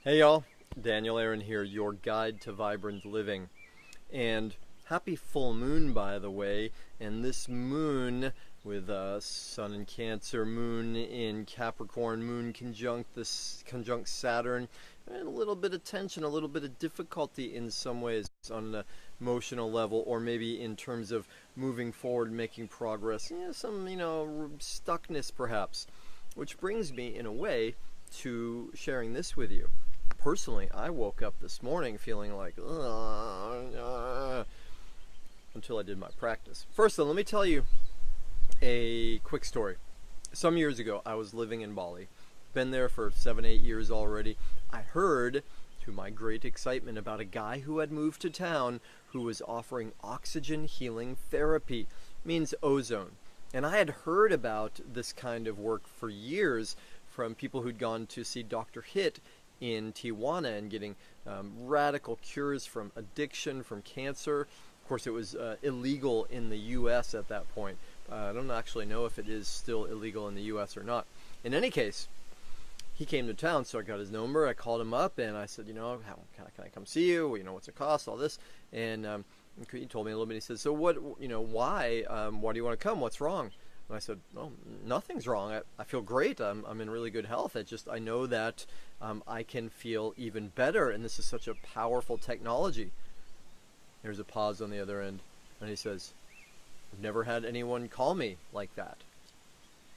Hey y'all, Daniel Aaron here, your guide to vibrant living. And happy full moon, by the way. And this moon, with Sun in Cancer, Moon in Capricorn, Moon conjunct Saturn, and a little bit of tension, a little bit of difficulty in some ways on an emotional level, or maybe in terms of moving forward, making progress. Some stuckness perhaps, which brings me in a way to sharing this with you. Personally, I woke up this morning feeling like until I did my practice. First though, let me tell you a quick story. Some years ago, I was living in Bali. Been there for 7-8 years already. I heard, to my great excitement, about a guy who had moved to town who was offering oxygen healing therapy. Means ozone. And I had heard about this kind of work for years from people who'd gone to see Dr. Hit in Tijuana and getting radical cures from addiction, from cancer. Of course, it was illegal in the U.S. at that point. I don't actually know if it is still illegal in the U.S. or not. In any case, he came to town, so I got his number. I called him up, and I said, can I come see you? What's it cost? All this, and he told me a little bit. He said, so what? Why? Why do you want to come? What's wrong? And I said, well, nothing's wrong. I feel great. I'm in really good health. I know that I can feel even better, and this is such a powerful technology. There's a pause on the other end, and he says, I've never had anyone call me like that.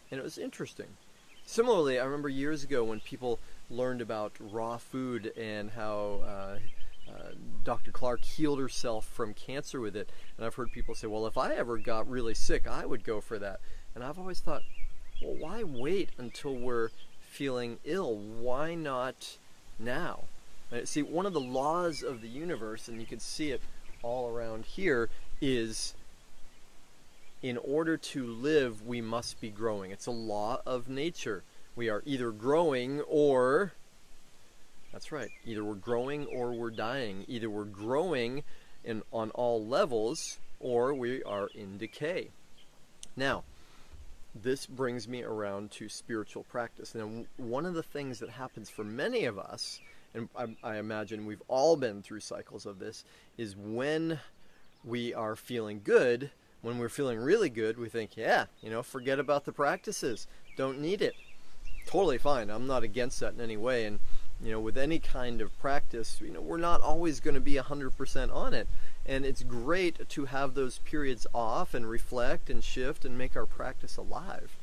And it was interesting. Similarly, I remember years ago when people learned about raw food and how Dr. Clark healed herself from cancer with it. And I've heard people say, well, if I ever got really sick, I would go for that. And I've always thought, well, why wait until we're feeling ill? Why not now? See, one of the laws of the universe, and you can see it all around here, is in order to live, we must be growing. It's a law of nature. We are either growing or... That's right. Either we're growing or we're dying. Either we're growing on all levels or we are in decay. Now, this brings me around to spiritual practice. Now, one of the things that happens for many of us, and I imagine we've all been through cycles of this, is when we are feeling good, when we're feeling really good, we think, forget about the practices. Don't need it. Totally fine. I'm not against that in any way. And with any kind of practice, we're not always going to be 100% on it. And it's great to have those periods off and reflect and shift and make our practice alive.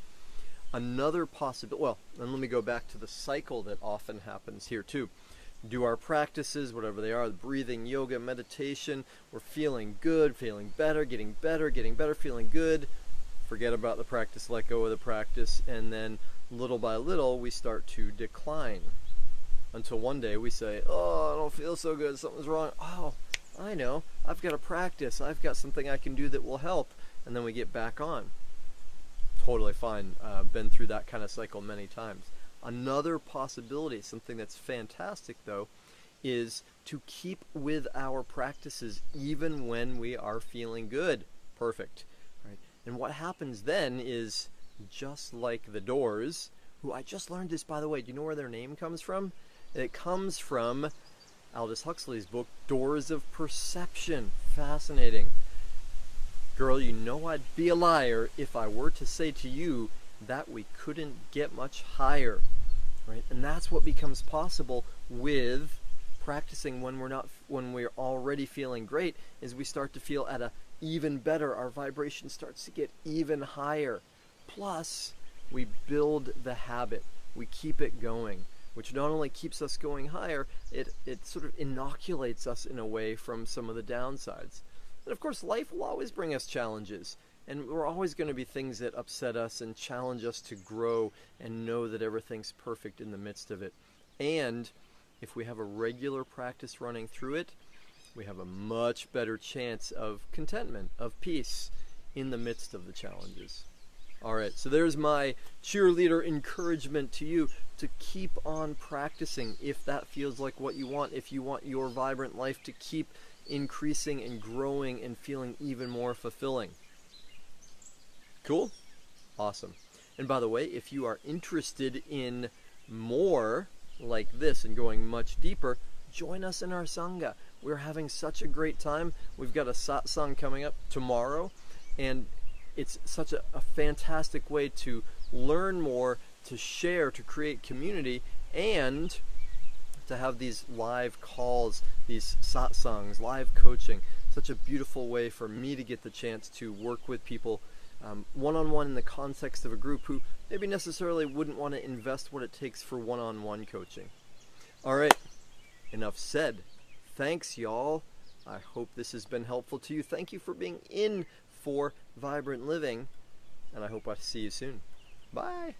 Another possibility, and let me go back to the cycle that often happens here too. Do our practices, whatever they are, the breathing, yoga, meditation, we're feeling good, feeling better, getting better, feeling good. Forget about the practice, let go of the practice, and then little by little we start to decline. Until one day we say, I don't feel so good, something's wrong. Oh, I know, I've got a practice, I've got something I can do that will help. And then we get back on. Totally fine. Been through that kind of cycle many times. Another possibility, something that's fantastic though, is to keep with our practices even when we are feeling good. Perfect. Right? And what happens then is, just like the Doors, who I just learned this, by the way, do you know where their name comes from? It comes from Aldous Huxley's book, Doors of Perception. Fascinating. Girl, I'd be a liar if I were to say to you that we couldn't get much higher. Right? And that's what becomes possible with practicing when we're already feeling great, is we start to feel at a even better. Our vibration starts to get even higher. Plus, we build the habit. We keep it going, which not only keeps us going higher, it sort of inoculates us in a way from some of the downsides. And of course, life will always bring us challenges. And we're always going to be things that upset us and challenge us to grow and know that everything's perfect in the midst of it. And if we have a regular practice running through it, we have a much better chance of contentment, of peace in the midst of the challenges. All right, so there's my cheerleader encouragement to you to keep on practicing if that feels like what you want, if you want your vibrant life to keep increasing and growing and feeling even more fulfilling. Cool? Awesome. And by the way, if you are interested in more like this and going much deeper, join us in our sangha. We're having such a great time. We've got a Satsang coming up tomorrow, and it's such a fantastic way to learn more, to share, to create community, and to have these live calls, these satsangs, live coaching. Such a beautiful way for me to get the chance to work with people one-on-one in the context of a group who maybe necessarily wouldn't want to invest what it takes for one-on-one coaching. All right, enough said. Thanks, y'all. I hope this has been helpful to you. Thank you for being in for Vibrant Living, and I hope I see you soon. Bye.